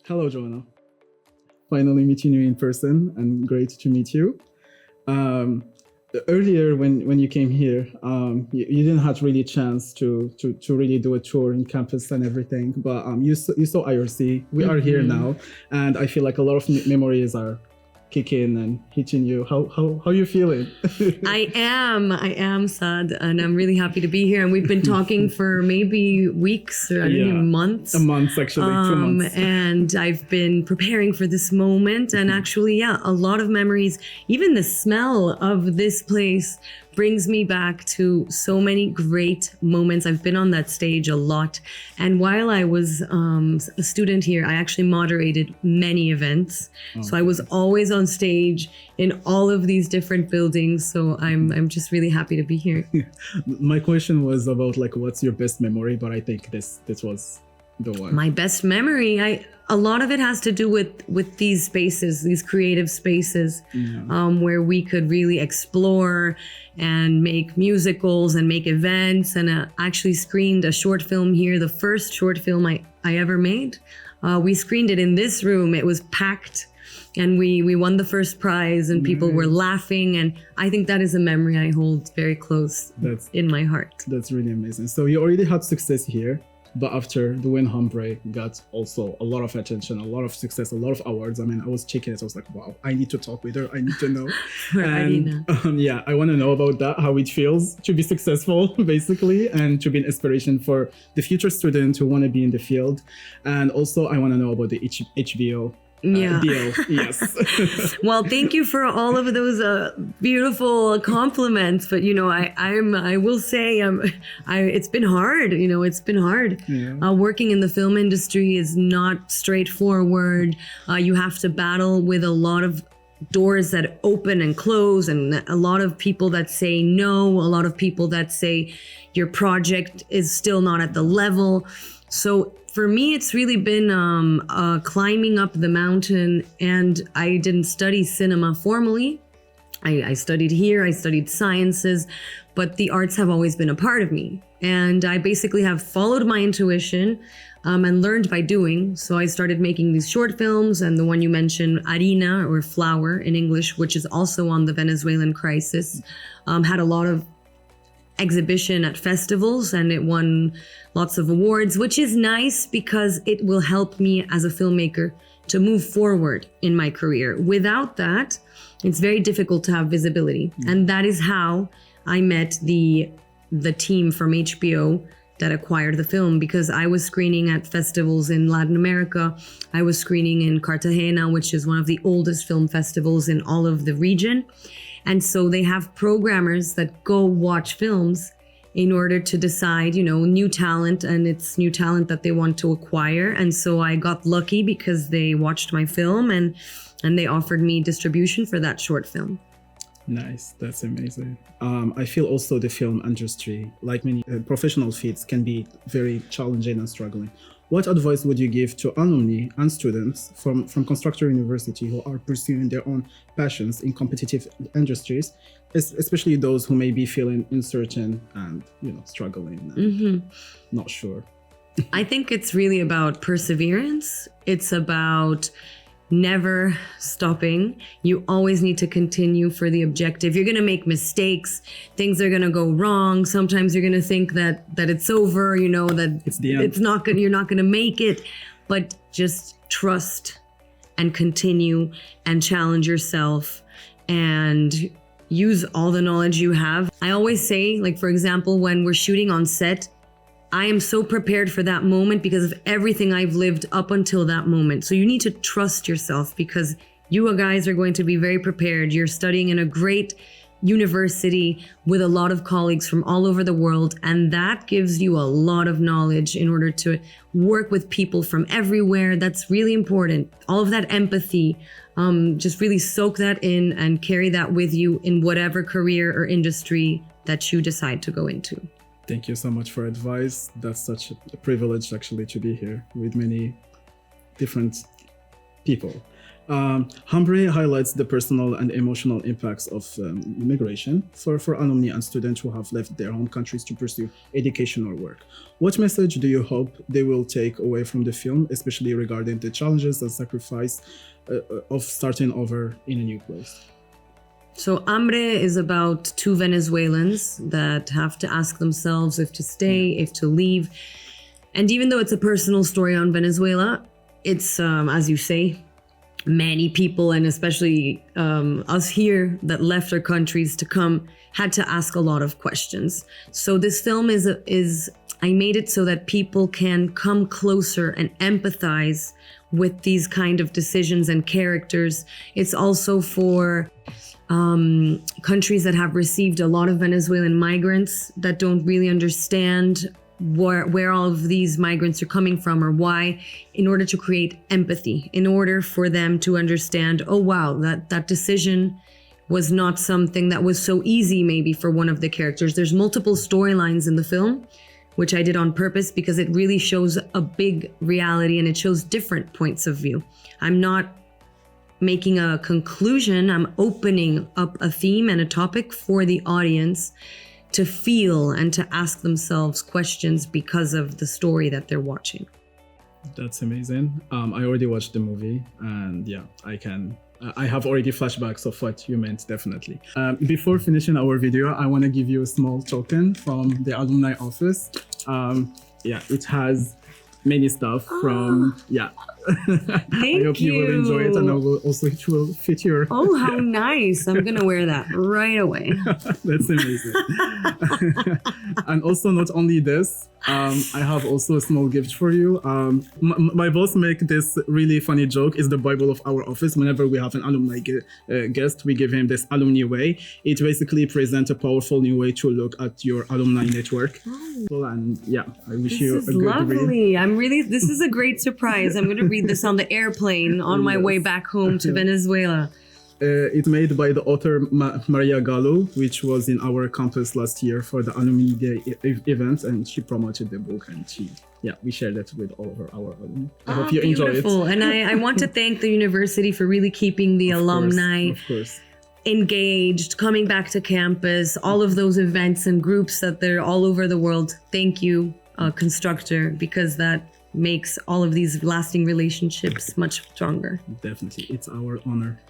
Hello, Joanna. Finally meeting you in person, and great to meet you. Um, Earlier, when you came here, you didn't have really chance to really do a tour in campus and everything, but you saw IRC. We are here now, and I feel like a lot of memories are kicking and hitting you. How you feeling? I am Sad, and I'm really happy to be here. And we've been talking for maybe weeks or I don't know, months. A month, actually, 2 months. And I've been preparing for this moment. And actually, yeah, a lot of memories. Even the smell of this place brings me back to so many great moments. I've been on that stage a lot. And while I was a student here, I actually moderated many events. So I was always on stage in all of these different buildings. So I'm just really happy to be here. My question was about like, what's your best memory? But I think this was the one. My best memory, a lot of it has to do with these spaces, these creative spaces, where we could really explore and make musicals and make events. And I actually screened a short film here, the first short film I ever made. We screened it in this room. It was packed, and we won the first prize, and people were laughing. And I think that is a memory I hold very close in my heart. That's really amazing. So you already had success here, but after the win, Hambre got also a lot of attention, a lot of success, a lot of awards. I mean, I was checking it. I was like, wow, I need to talk with her. I need to know. And Harina. I want to know about that, how it feels to be successful, basically, and to be an inspiration for the future students who want to be in the field. And also, I want to know about the HBO deal. Yes. Well, thank you for all of those beautiful compliments. But I will say, it's been hard. It's been hard. Yeah. Working in the film industry is not straightforward. You have to battle with a lot of doors that open and close, and a lot of people that say no, a lot of people that say your project is still not at the level. So for me, it's really been climbing up the mountain. And I didn't study cinema formally. I studied here, I studied sciences, but the arts have always been a part of me. And I basically have followed my intuition and learned by doing. So I started making these short films, and the one you mentioned, Harina, or Flour in English, which is also on the Venezuelan crisis, had a lot of exhibition at festivals, and it won lots of awards, which is nice because it will help me as a filmmaker to move forward in my career. Without that, it's very difficult to have visibility. And that is how I met the team from HBO that acquired the film, because I was screening at festivals in Latin America. I was screening in Cartagena, which is one of the oldest film festivals in all of the region. And so they have programmers that go watch films in order to decide, new talent, and it's new talent that they want to acquire. And so I got lucky because they watched my film and they offered me distribution for that short film. Nice. That's amazing. I feel also the film industry, like many professional fields, can be very challenging and struggling. What advice would you give to alumni and students from Constructor University who are pursuing their own passions in competitive industries, especially those who may be feeling uncertain and, struggling and not sure? I think it's really about perseverance. It's about never stopping. You always need to continue for the objective. You're going to make mistakes. Things are going to go wrong. Sometimes you're going to think that it's over, that it's the end. You're not going to make it, but just trust and continue and challenge yourself and use all the knowledge you have. I always say, like, for example, when we're shooting on set, I am so prepared for that moment because of everything I've lived up until that moment. So you need to trust yourself, because you guys are going to be very prepared. You're studying in a great university with a lot of colleagues from all over the world, and that gives you a lot of knowledge in order to work with people from everywhere. That's really important. All of that empathy, just really soak that in and carry that with you in whatever career or industry that you decide to go into. Thank you so much for advice. That's such a privilege, actually, to be here with many different people. Hambre highlights the personal and emotional impacts of migration for alumni and students who have left their home countries to pursue education or work. What message do you hope they will take away from the film, especially regarding the challenges and sacrifice of starting over in a new place? So Hambre is about two Venezuelans that have to ask themselves if to stay, if to leave. And even though it's a personal story on Venezuela, it's, as you say, many people, and especially us here that left our countries to come, had to ask a lot of questions. So this film is I made it so that people can come closer and empathize with these kind of decisions and characters. It's also for countries that have received a lot of Venezuelan migrants that don't really understand where all of these migrants are coming from or why, in order to create empathy, in order for them to understand, oh wow, that decision was not something that was so easy maybe for one of the characters. There's multiple storylines in the film, which I did on purpose because it really shows a big reality and it shows different points of view. I'm not making a conclusion, I'm opening up a theme and a topic for the audience to feel and to ask themselves questions because of the story that they're watching. That's amazing. I already watched the movie and yeah, I have already flashbacks of what you meant, definitely. Before finishing our video, I want to give you a small token from the alumni office. It has many stuff from, I hope you will enjoy it, and I will also, it will fit your... Oh, how nice. I'm going to wear that right away. That's amazing. And also, not only this, I have also a small gift for you. My boss make this really funny joke. It's the Bible of our office. Whenever we have an alumni guest, we give him this alumni way. It basically presents a powerful new way to look at your alumni network. Oh. And yeah, I wish you a good lovely. read. This is a great surprise. I'm going to read this on the airplane on my way back home to Venezuela. It's made by the author Maria Gallo, which was in our campus last year for the Alumni Day event, and she promoted the book, and we shared it with all of our alumni. I hope you enjoy it. And I want to thank the university for really keeping the alumni engaged, coming back to campus, all of those events and groups that they're all over the world. Thank you, Constructor, because that makes all of these lasting relationships much stronger. Definitely. It's our honor.